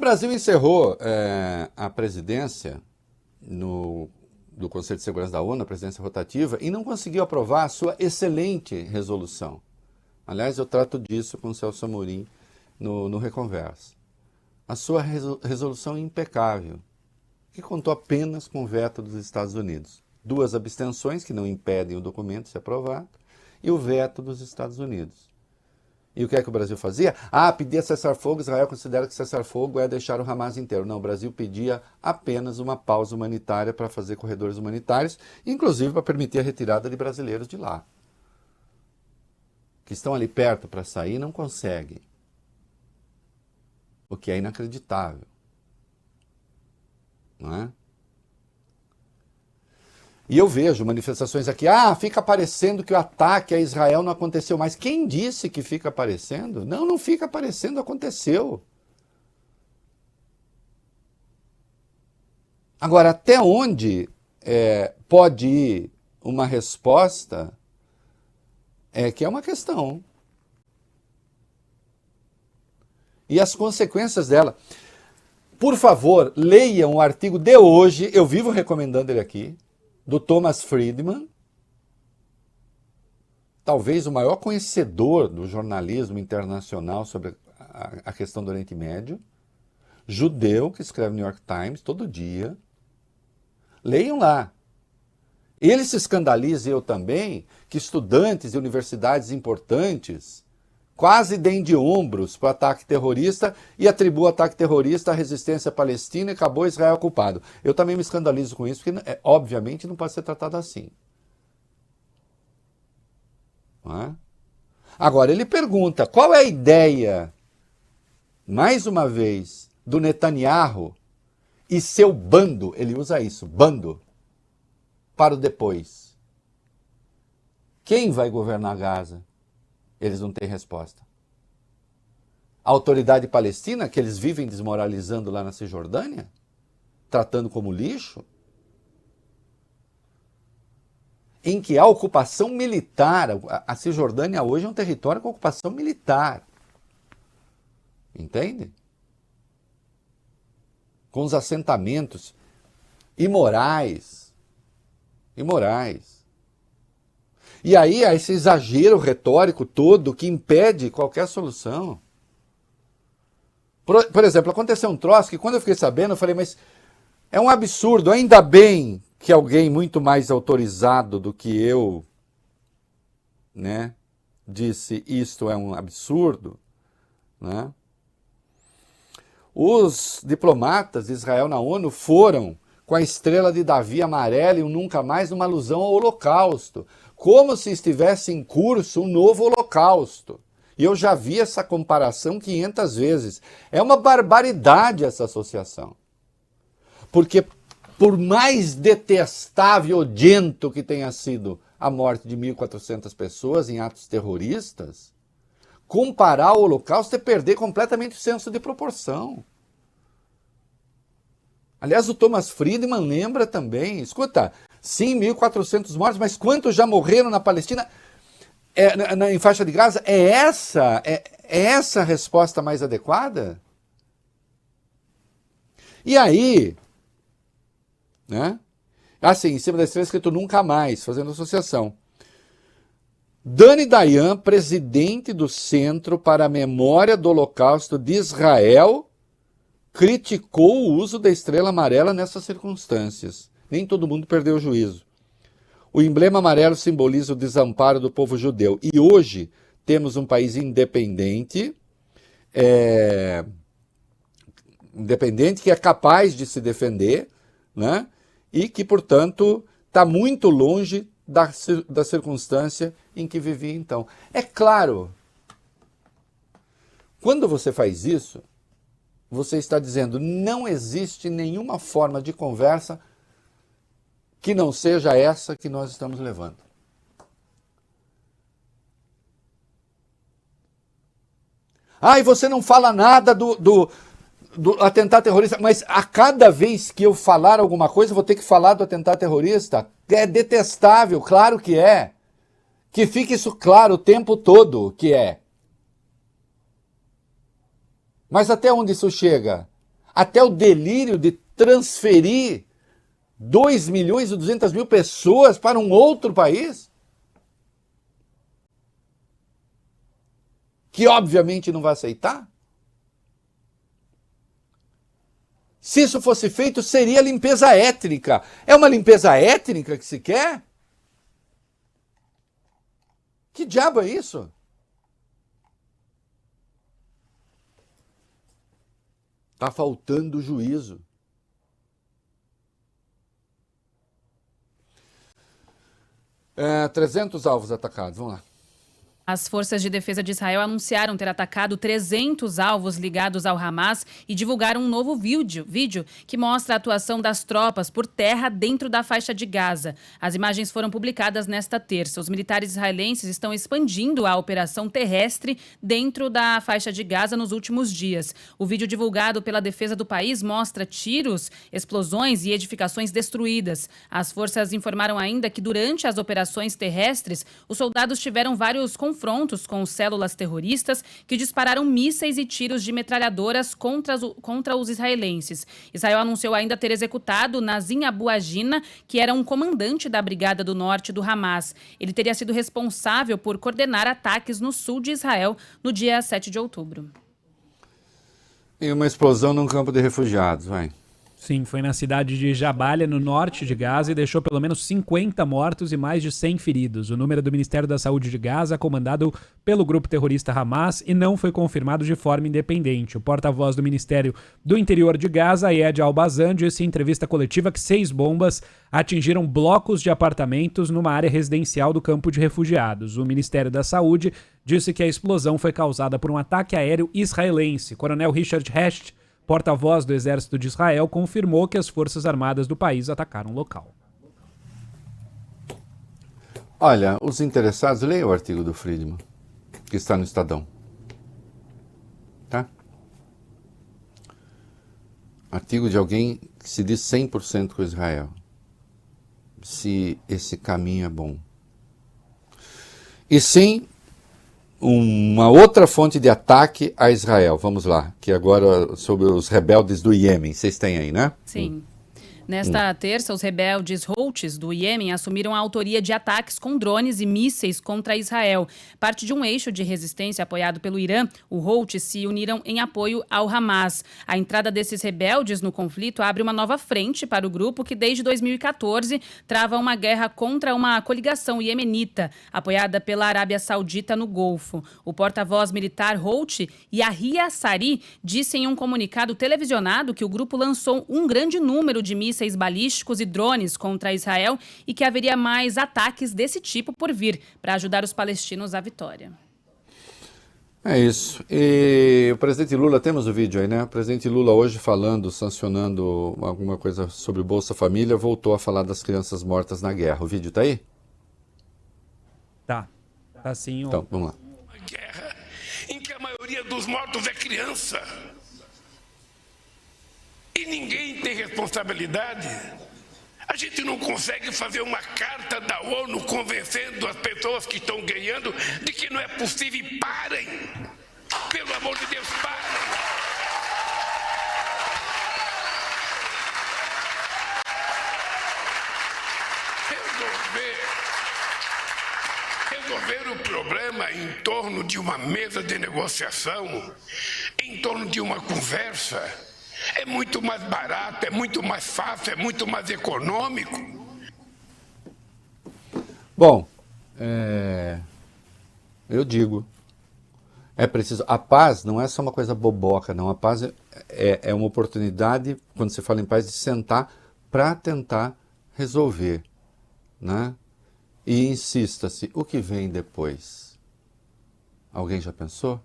Brasil encerrou a presidência do Conselho de Segurança da ONU, a presidência rotativa, e não conseguiu aprovar a sua excelente resolução. Aliás, eu trato disso com o Celso Amorim no Reconversa. A sua resolução é impecável, que contou apenas com o veto dos Estados Unidos. 2 abstenções, que não impedem o documento ser aprovado, e o veto dos Estados Unidos. E o que é que o Brasil fazia? Pedia cessar-fogo, Israel considera que cessar-fogo é deixar o Hamas inteiro. Não, o Brasil pedia apenas uma pausa humanitária para fazer corredores humanitários, inclusive para permitir a retirada de brasileiros de lá. Que estão ali perto para sair, não conseguem. O que é inacreditável. Não é? E eu vejo manifestações aqui, fica parecendo que o ataque a Israel não aconteceu mais. Quem disse que fica parecendo? Não, não fica parecendo, aconteceu. Agora, até onde pode ir uma resposta que é uma questão. E as consequências dela. Por favor, leiam o artigo de hoje, eu vivo recomendando ele aqui, do Thomas Friedman, talvez o maior conhecedor do jornalismo internacional sobre a questão do Oriente Médio, judeu, que escreve no New York Times todo dia. Leiam lá. Ele se escandaliza, e eu também, que estudantes de universidades importantes quase deem de ombros para o ataque terrorista e atribuam o ataque terrorista à resistência palestina e acabou Israel culpado. Eu também me escandalizo com isso, porque, obviamente, não pode ser tratado assim. Não é? Agora, ele pergunta, qual é a ideia, mais uma vez, do Netanyahu e seu bando, ele usa isso, bando, para o depois? Quem vai governar Gaza? Eles não têm resposta. A autoridade palestina, que eles vivem desmoralizando lá na Cisjordânia, tratando como lixo, em que há ocupação militar. A Cisjordânia hoje é um território com ocupação militar. Entende? Com os assentamentos imorais. E aí há esse exagero retórico todo que impede qualquer solução. Por exemplo, aconteceu um troço que quando eu fiquei sabendo, eu falei, mas é um absurdo, ainda bem que alguém muito mais autorizado do que eu, né, disse isto é um absurdo, né? Os diplomatas de Israel na ONU foram com a estrela de Davi amarela e um nunca mais, numa alusão ao Holocausto, como se estivesse em curso um novo Holocausto. E eu já vi essa comparação 500 vezes. É uma barbaridade essa associação. Porque por mais detestável e odiento que tenha sido a morte de 1.400 pessoas em atos terroristas, comparar o Holocausto é perder completamente o senso de proporção. Aliás, o Thomas Friedman lembra também, escuta, sim, 1.400 mortos, mas quantos já morreram na Palestina, em faixa de Gaza? É essa a resposta mais adequada? E aí, né? Assim, em cima da estrela escrito nunca mais, fazendo associação. Dani Dayan, presidente do Centro para a Memória do Holocausto de Israel, criticou o uso da estrela amarela nessas circunstâncias. Nem todo mundo perdeu o juízo. O emblema amarelo simboliza o desamparo do povo judeu. E hoje temos um país independente, que é capaz de se defender, né? E que, portanto, está muito longe da circunstância em que vivia então. É claro, quando você faz isso, você está dizendo, não existe nenhuma forma de conversa que não seja essa que nós estamos levando. E você não fala nada do atentado terrorista, mas a cada vez que eu falar alguma coisa, eu vou ter que falar do atentado terrorista? É detestável, claro que é. Que fique isso claro o tempo todo que é. Mas até onde isso chega? até o delírio de transferir 2.200.000 pessoas para um outro país? Que obviamente não vai aceitar? Se isso fosse feito, seria limpeza étnica. É uma limpeza étnica que se quer? Que diabo é isso? Está faltando juízo. É, 300 alvos atacados, vamos lá. As forças de defesa de Israel anunciaram ter atacado 300 alvos ligados ao Hamas e divulgaram um novo vídeo que mostra a atuação das tropas por terra dentro da faixa de Gaza. As imagens foram publicadas nesta terça. Os militares israelenses estão expandindo a operação terrestre dentro da faixa de Gaza nos últimos dias. O vídeo divulgado pela defesa do país mostra tiros, explosões e edificações destruídas. As forças informaram ainda que durante as operações terrestres, os soldados tiveram vários confrontos com células terroristas que dispararam mísseis e tiros de metralhadoras contra os israelenses. Israel anunciou ainda ter executado Nazim Abu Ajina, que era um comandante da Brigada do Norte do Hamas. Ele teria sido responsável por coordenar ataques no sul de Israel no dia 7 de outubro. E uma explosão num campo de refugiados, vai. Sim, foi na cidade de Jabalia, no norte de Gaza, e deixou pelo menos 50 mortos e mais de 100 feridos. O número do Ministério da Saúde de Gaza, comandado pelo grupo terrorista Hamas, e não foi confirmado de forma independente. O porta-voz do Ministério do Interior de Gaza, Ed Al-Bazan, disse em entrevista coletiva que 6 bombas atingiram blocos de apartamentos numa área residencial do campo de refugiados. O Ministério da Saúde disse que a explosão foi causada por um ataque aéreo israelense. Coronel Richard Hecht, porta-voz do Exército de Israel, confirmou que as Forças Armadas do país atacaram o local. Olha, os interessados, leiam o artigo do Friedman, que está no Estadão. Tá? Artigo de alguém que se diz 100% com Israel. Se esse caminho é bom. E sim, uma outra fonte de ataque a Israel. Vamos lá, que agora sobre os rebeldes do Iêmen. Vocês têm aí, né? Sim. Nesta terça, os rebeldes Houthis do Iêmen assumiram a autoria de ataques com drones e mísseis contra Israel. Parte de um eixo de resistência apoiado pelo Irã, os Houthis se uniram em apoio ao Hamas. A entrada desses rebeldes no conflito abre uma nova frente para o grupo que, desde 2014, trava uma guerra contra uma coligação iemenita, apoiada pela Arábia Saudita no Golfo. O porta-voz militar Houthi, Yahya Sari, disse em um comunicado televisionado que o grupo lançou um grande número de mísseis balísticos e drones contra Israel e que haveria mais ataques desse tipo por vir, para ajudar os palestinos à vitória. É isso. E o presidente Lula, temos o vídeo aí, né? O presidente Lula hoje falando, sancionando alguma coisa sobre o Bolsa Família, voltou a falar das crianças mortas na guerra. O vídeo tá aí? Tá sim. Então, vamos lá. Uma guerra em que a maioria dos mortos é criança. E ninguém tem responsabilidade. A gente não consegue fazer uma carta da ONU convencendo as pessoas que estão ganhando de que não é possível. E parem! Pelo amor de Deus, parem! Resolver o problema em torno de uma mesa de negociação, em torno de uma conversa, é muito mais barato, é muito mais fácil, é muito mais econômico. Bom, eu digo, é preciso. A paz não é só uma coisa boboca, não. A paz é uma oportunidade, quando se fala em paz, de sentar para tentar resolver, né? E insista-se, o que vem depois? Alguém já pensou?